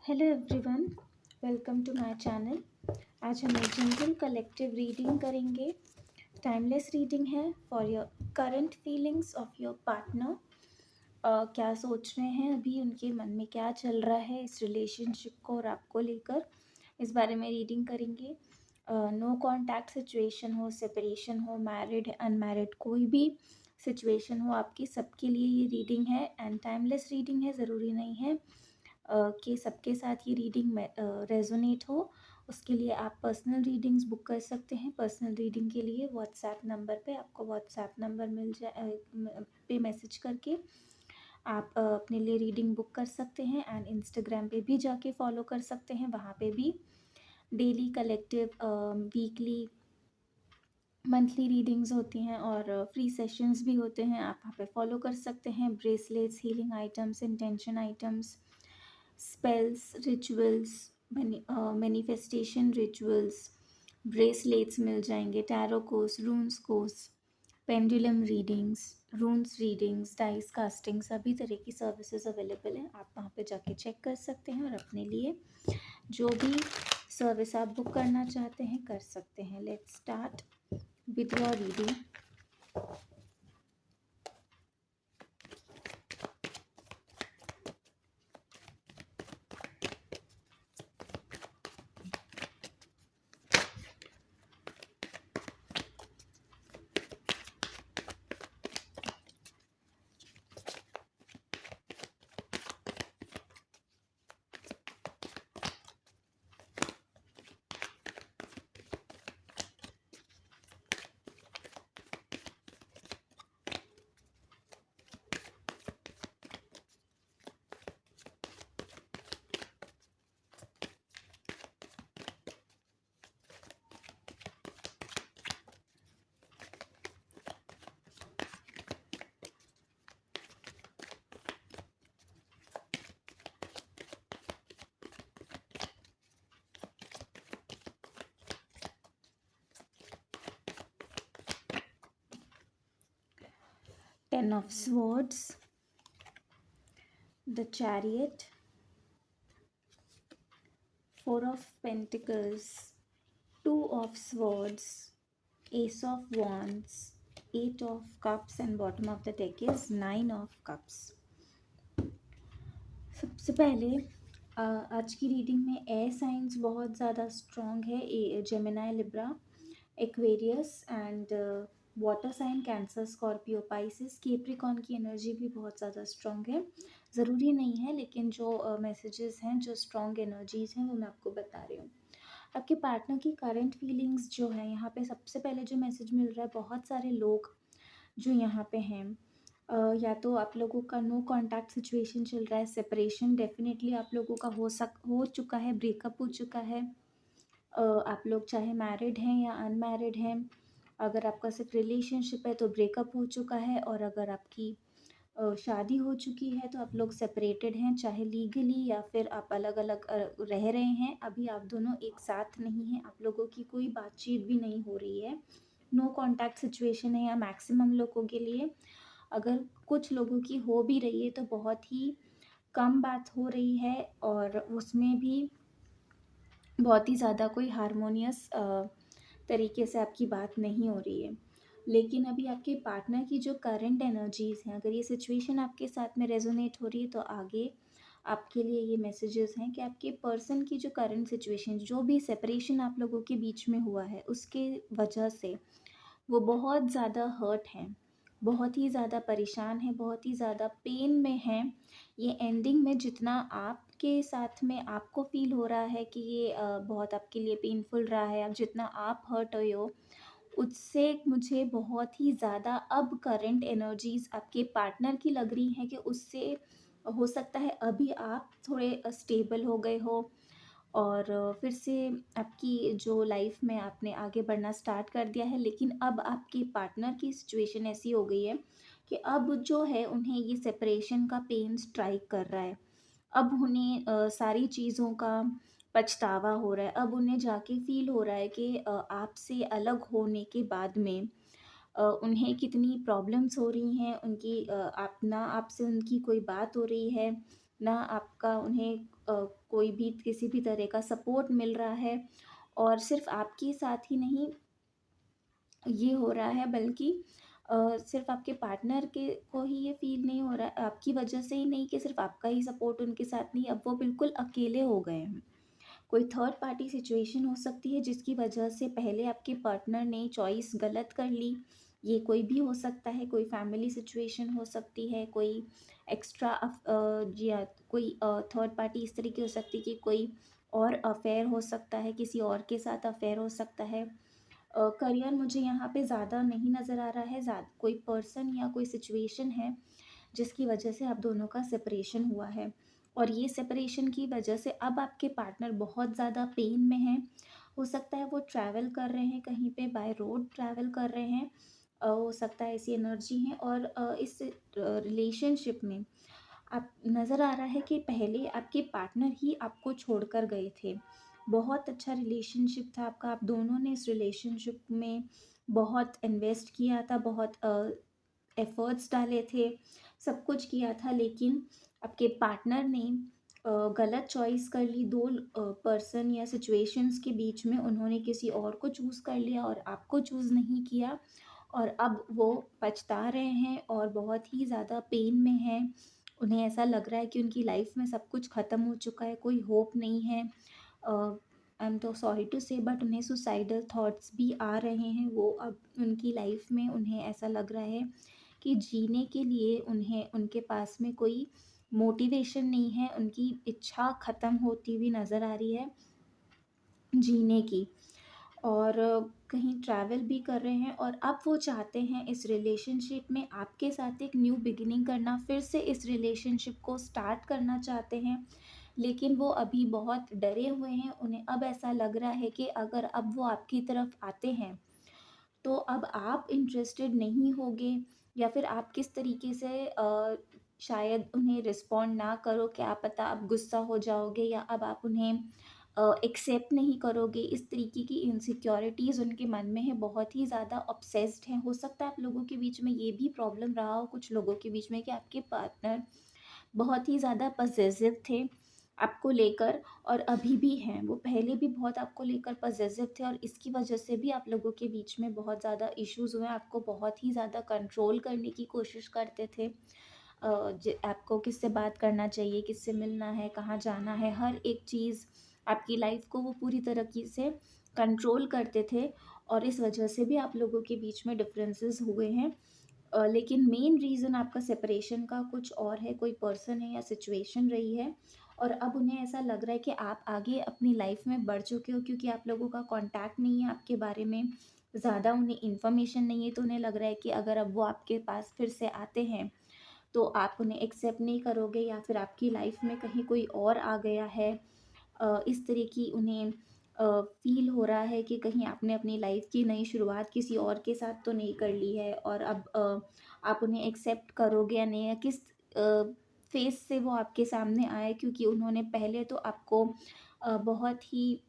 Hello everyone, welcome to my channel. आज हम एक जनरल कलेक्टिव रीडिंग करेंगे। टाइमलेस रीडिंग है for your current feelings of your partner. क्या सोच रहे हैं अभी, उनके मन में क्या चल रहा है इस रिलेशनशिप को और आपको लेकर, इस बारे में रीडिंग करेंगे। नो कॉन्टैक्ट सिचुएशन हो, सेपरेशन हो, मैरिड अनमैरिड, कोई भी सिचुएशन हो आपकी, सबके लिए ये रीडिंग है। एंड टाइमलेस रीडिंग है, ज़रूरी नहीं है कि सबके साथ ये रीडिंग में रेजोनेट हो। उसके लिए आप पर्सनल रीडिंग्स बुक कर सकते हैं। पर्सनल रीडिंग के लिए व्हाट्सएप नंबर पे आपको व्हाट्सएप नंबर मिल जाए पे मैसेज करके आप अपने लिए रीडिंग बुक कर सकते हैं। एंड इंस्टाग्राम पे भी जाके फॉलो कर सकते हैं, वहाँ पे भी daily collective, weekly, monthly readings होती हैं और फ्री सेशंस भी होते हैं। आप वहाँ पे फॉलो कर सकते हैं। Bracelets, healing items, intention items, spells, rituals, manifestation rituals, bracelets मिल जाएंगे, tarot course, runes course, pendulum readings, runes readings, dice casting, सभी तरह की सर्विसेज अवेलेबल हैं। आप वहाँ पे जाके चेक कर सकते हैं और अपने लिए जो भी सर्विस आप बुक करना चाहते हैं कर सकते हैं। Let's start with your reading. 10 of Swords, the Chariot, 4 of Pentacles, 2 of Swords, Ace of Wands, 8 of Cups, and bottom of the deck is 9 of Cups. सबसे पहले आज की रीडिंग में एयर साइंस बहुत ज़्यादा स्ट्रॉन्ग है। Gemini, Libra, Aquarius and water sign Cancer, Scorpio, Pisces, Capricorn की energy भी बहुत ज़्यादा स्ट्रॉन्ग है। ज़रूरी नहीं है, लेकिन जो मैसेजेस हैं, जो स्ट्रॉन्ग एनर्जीज़ हैं, वो मैं आपको बता रही हूँ। आपके पार्टनर की करंट फीलिंग्स जो है, यहाँ पे सबसे पहले जो मैसेज मिल रहा है, बहुत सारे लोग जो यहाँ पे हैं, या तो आप लोगों का नो कॉन्टैक्ट सिचुएशन चल रहा है, सेपरेशन डेफिनेटली आप लोगों का हो चुका है, ब्रेकअप हो चुका है। आप लोग चाहे मैरिड हैं या अनमैरिड हैं। अगर आपका सिर्फ रिलेशनशिप है तो ब्रेकअप हो चुका है, और अगर आपकी शादी हो चुकी है तो आप लोग सेपरेटेड हैं, चाहे लीगली या फिर आप अलग अलग रह रहे हैं। अभी आप दोनों एक साथ नहीं हैं, आप लोगों की कोई बातचीत भी नहीं हो रही है, नो कॉन्टैक्ट सिचुएशन है। या मैक्सिमम लोगों के लिए, अगर कुछ लोगों की हो भी रही है तो बहुत ही कम बात हो रही है, और उसमें भी बहुत ही ज़्यादा कोई हारमोनियस तरीके से आपकी बात नहीं हो रही है। लेकिन अभी आपके पार्टनर की जो करंट एनर्जीज़ हैं, अगर ये सिचुएशन आपके साथ में रेजोनेट हो रही है तो आगे आपके लिए ये मैसेजेस हैं कि आपके पर्सन की जो करंट सिचुएशन, जो भी सेपरेशन आप लोगों के बीच में हुआ है, उसके वजह से वो बहुत ज़्यादा हर्ट हैं, बहुत ही ज़्यादा परेशान हैं, बहुत ही ज़्यादा पेन में हैं। ये एंडिंग में जितना आपके साथ में आपको फ़ील हो रहा है कि ये बहुत आपके लिए पेनफुल रहा है, अब जितना आप हर्ट हुए हो, उससे मुझे बहुत ही ज़्यादा अब करंट एनर्जीज़ आपके पार्टनर की लग रही हैं कि उससे हो सकता है अभी आप थोड़े स्टेबल हो गए हो, और फिर से आपकी जो लाइफ में आपने आगे बढ़ना स्टार्ट कर दिया है। लेकिन अब आपके पार्टनर की सिचुएशन ऐसी हो गई है कि अब जो है उन्हें ये सेपरेशन का पेन स्ट्राइक कर रहा है। अब उन्हें सारी चीज़ों का पछतावा हो रहा है। अब उन्हें जाके फ़ील हो रहा है कि आपसे अलग होने के बाद में उन्हें कितनी प्रॉब्लम्स हो रही हैं, उनकी आप ना आपसे उनकी कोई बात हो रही है, ना आपका उन्हें कोई भी किसी भी तरह का सपोर्ट मिल रहा है। और सिर्फ़ आपके साथ ही नहीं ये हो रहा है, बल्कि सिर्फ़ आपके पार्टनर के को ही ये फ़ील नहीं हो रहा है, आपकी वजह से ही नहीं कि सिर्फ़ आपका ही सपोर्ट उनके साथ नहीं, अब वो बिल्कुल अकेले हो गए हैं। कोई थर्ड पार्टी सिचुएशन हो सकती है जिसकी वजह से पहले आपके पार्टनर ने चॉइस गलत कर ली। ये कोई भी हो सकता है, कोई फैमिली सिचुएशन हो सकती है, कोई एक्स्ट्रा जी हाँ, कोई थर्ड पार्टी इस तरीके हो सकती है कि कोई और अफेयर हो सकता है, किसी और के साथ अफेयर हो सकता है। करियर मुझे यहाँ पे ज़्यादा नहीं नज़र आ रहा है, कोई पर्सन या कोई सिचुएशन है जिसकी वजह से आप दोनों का सेपरेशन हुआ है। और ये सेपरेशन की वजह से अब आपके पार्टनर बहुत ज़्यादा पेन में हैं। हो सकता है वो ट्रैवल कर रहे हैं, कहीं पे बाय रोड ट्रैवल कर रहे हैं। हो सकता है ऐसी एनर्जी है। और इस रिलेशनशिप में आप नज़र आ रहा है कि पहले आपके पार्टनर ही आपको छोड़कर गए थे। बहुत अच्छा रिलेशनशिप था आपका, आप दोनों ने इस रिलेशनशिप में बहुत इन्वेस्ट किया था, बहुत एफ़र्ट्स डाले थे, सब कुछ किया था, लेकिन आपके पार्टनर ने गलत चॉइस कर ली। 2 पर्सन या सिचुएशंस के बीच में उन्होंने किसी और को चूज़ कर लिया और आपको चूज़ नहीं किया। और अब वो पछता रहे हैं और बहुत ही ज़्यादा पेन में हैं। उन्हें ऐसा लग रहा है कि उनकी लाइफ़ में सब कुछ ख़त्म हो चुका है, कोई होप नहीं है। आई एम तो सॉरी टू से, बट उन्हें सुसाइडल थॉट्स भी आ रहे हैं। वो अब उनकी लाइफ़ में उन्हें ऐसा लग रहा है कि जीने के लिए उन्हें उनके पास में कोई मोटिवेशन नहीं है, उनकी इच्छा ख़त्म होती हुई नज़र आ रही है जीने की। और कहीं ट्रैवल भी कर रहे हैं और अब वो चाहते हैं इस रिलेशनशिप में आपके साथ एक न्यू बिगिनिंग करना, फिर से इस रिलेशनशिप को स्टार्ट करना चाहते हैं। लेकिन वो अभी बहुत डरे हुए हैं, उन्हें अब ऐसा लग रहा है कि अगर अब वो आपकी तरफ आते हैं तो अब आप इंटरेस्टेड नहीं होगे, या फिर आप किस तरीके से शायद उन्हें रिस्पॉन्ड ना करो, क्या पता आप गुस्सा हो जाओगे या अब आप उन्हें एक्सेप्ट नहीं करोगे। इस तरीके की इनसिक्योरिटीज़ उनके मन में है, बहुत ही ज़्यादा ऑब्सेस्ड हैं। हो सकता है आप लोगों के बीच में ये भी प्रॉब्लम रहा हो कुछ लोगों के बीच में कि आपके पार्टनर बहुत ही ज़्यादा पॉसेसिव थे आपको लेकर, और अभी भी हैं। वो पहले भी बहुत आपको लेकर पॉसेसिव थे और इसकी वजह से भी आप लोगों के बीच में बहुत ज़्यादा इश्यूज़ हुए। आपको बहुत ही ज़्यादा कंट्रोल करने की कोशिश करते थे। आपको किससे बात करना चाहिए, किससे मिलना है, कहाँ जाना है, हर एक चीज़ आपकी लाइफ़ को वो पूरी तरीके से कंट्रोल करते थे। और इस वजह से भी आप लोगों के बीच में डिफरेंसेस हुए हैं। लेकिन मेन रीज़न आपका सेपरेशन का कुछ और है, कोई पर्सन है या सिचुएशन रही है। और अब उन्हें ऐसा लग रहा है कि आप आगे अपनी लाइफ में बढ़ चुके हो, क्योंकि आप लोगों का कांटेक्ट नहीं है, आपके बारे में ज़्यादा उन्हें इन्फॉर्मेशन नहीं है। तो उन्हें लग रहा है कि अगर अब वो आपके पास फिर से आते हैं तो आप उन्हें एक्सेप्ट नहीं करोगे, या फिर आपकी लाइफ में कहीं कोई और आ गया है। इस तरह की उन्हें फ़ील हो रहा है कि कहीं आपने अपनी लाइफ़ की नई शुरुआत किसी और के साथ तो नहीं कर ली है। और अब आप उन्हें एक्सेप्ट करोगे या नहीं, या किस फ़ेज़ से वो आपके सामने आए, क्योंकि उन्होंने पहले तो आपको बहुत ही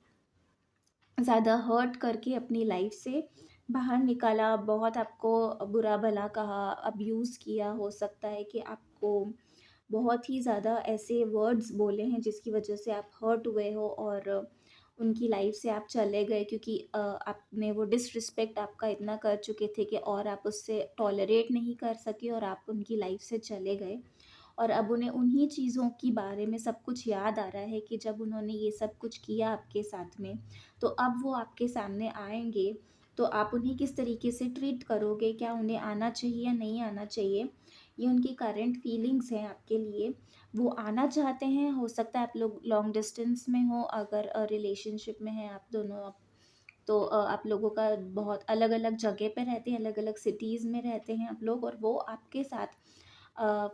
ज़्यादा हर्ट करके अपनी लाइफ़ से बाहर निकाला, बहुत आपको बुरा-भला कहा, अब्यूज़ किया। हो सकता है कि आपको बहुत ही ज़्यादा ऐसे वर्ड्स बोले हैं जिसकी वजह से आप हर्ट हुए हो और उनकी लाइफ से आप चले गए, क्योंकि आपने वो डिसरिस्पेक्ट आपका इतना कर चुके थे कि और आप उससे टॉलरेट नहीं कर सके और आप उनकी लाइफ से चले गए। और अब उन्हें उन्हीं चीज़ों की बारे में सब कुछ याद आ रहा है कि जब उन्होंने ये सब कुछ किया आपके साथ में, तो अब वो आपके सामने आएँगे, तो आप उन्हें किस तरीके से ट्रीट करोगे? क्या उन्हें आना चाहिए या नहीं आना चाहिए? ये उनकी करंट फीलिंग्स हैं आपके लिए। वो आना चाहते हैं, हो सकता है आप लोग लॉन्ग डिस्टेंस में हो, अगर रिलेशनशिप में हैं आप दोनों अब, तो आप लोगों का बहुत अलग-अलग जगह पे रहते हैं, अलग-अलग सिटीज़ में रहते हैं आप लोग, और वो आपके साथ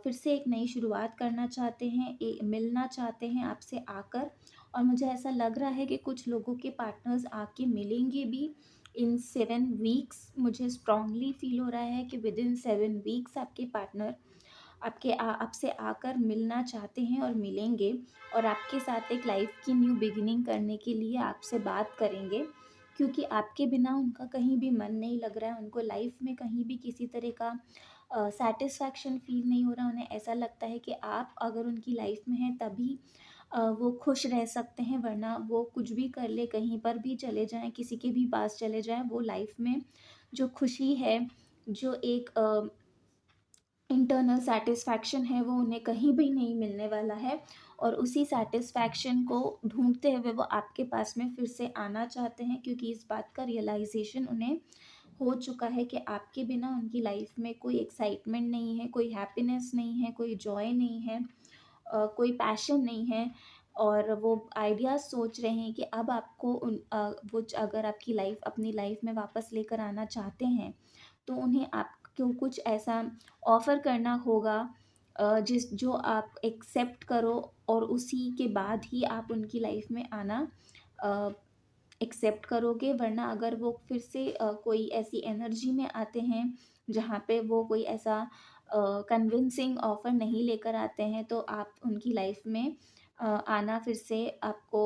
फिर से एक नई शुरुआत करना चाहते हैं, मिलना चाहते हैं आपसे आकर। और मुझे ऐसा लग रहा है कि कुछ लोगों के पार्टनर्स आके मिलेंगे भी इन 7 वीक्स। मुझे स्ट्रांगली फील हो रहा है कि विद इन 7 वीक्स आपके पार्टनर आपसे आकर मिलना चाहते हैं और मिलेंगे, और आपके साथ एक लाइफ की न्यू बिगिनिंग करने के लिए आपसे बात करेंगे, क्योंकि आपके बिना उनका कहीं भी मन नहीं लग रहा है। उनको लाइफ में कहीं भी किसी तरह का सैटिस्फैक्शन फ़ील नहीं हो रहा। उन्हें ऐसा लगता है कि आप अगर उनकी लाइफ में हैं तभी वो खुश रह सकते हैं, वरना वो कुछ भी कर ले, कहीं पर भी चले जाएँ, किसी के भी पास चले जाएँ, वो लाइफ़ में जो खुशी है, जो एक इंटरनल सैटिस्फैक्शन है, वो उन्हें कहीं भी नहीं मिलने वाला है। और उसी सैटिस्फैक्शन को ढूँढते हुए वो आपके पास में फिर से आना चाहते हैं, क्योंकि इस बात का रियलाइज़ेशन उन्हें हो चुका है कि आपके बिना उनकी लाइफ़ में कोई एक्साइटमेंट नहीं है, कोई हैप्पीनेस नहीं है, कोई जॉय नहीं है, कोई पैशन नहीं है। और वो आइडियाज़ सोच रहे हैं कि अब आपको वो अगर आपकी लाइफ़ अपनी लाइफ़ में वापस लेकर आना चाहते हैं, तो उन्हें आपको कुछ ऐसा ऑफ़र करना होगा जो आप एक्सेप्ट करो, और उसी के बाद ही आप उनकी लाइफ़ में आना अ, एक्सेप्ट करोगे। वरना अगर वो फिर से कोई ऐसी एनर्जी में आते हैं जहाँ पे वो कोई ऐसा कन्विंसिंग ऑफ़र नहीं लेकर आते हैं, तो आप उनकी लाइफ़ में आना फिर से आपको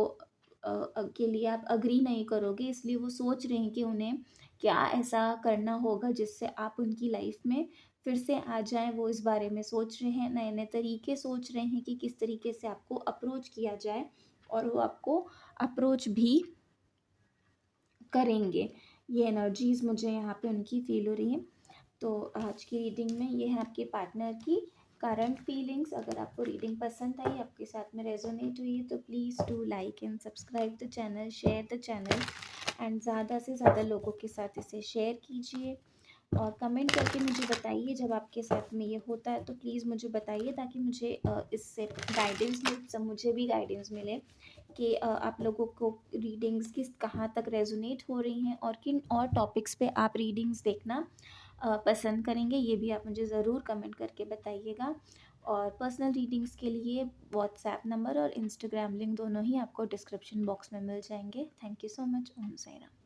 के लिए आप एग्री नहीं करोगे। इसलिए वो सोच रहे हैं कि उन्हें क्या ऐसा करना होगा जिससे आप उनकी लाइफ़ में फिर से आ जाएँ। वो इस बारे में सोच रहे हैं, नए-नए तरीके सोच रहे हैं कि किस तरीके से आपको अप्रोच किया जाए, और वो आपको अप्रोच भी करेंगे। ये एनर्जीज़ मुझे यहाँ पे उनकी फ़ील हो रही हैं। तो आज की रीडिंग में ये है आपके पार्टनर की करंट फीलिंग्स। अगर आपको रीडिंग पसंद आई, आपके साथ में रेजोनेट हुई है, तो please do like and subscribe the channel, share the channel, and ज़्यादा से ज़्यादा लोगों के साथ इसे शेयर कीजिए। और कमेंट करके मुझे बताइए जब आपके साथ में ये होता है, तो प्लीज़ मुझे बताइए, ताकि मुझे इससे गाइडेंस मिल, सब मुझे भी गाइडेंस मिले कि आप लोगों को रीडिंग्स किस कहाँ तक रेजोनेट हो रही हैं, और किन और टॉपिक्स पे आप रीडिंग्स देखना पसंद करेंगे। ये भी आप मुझे ज़रूर कमेंट करके बताइएगा। और पर्सनल रीडिंग्स के लिए व्हाट्सएप नंबर और इंस्टाग्राम लिंक दोनों ही आपको डिस्क्रिप्शन बॉक्स में मिल जाएंगे। Thank you so much. Om Sai Ram.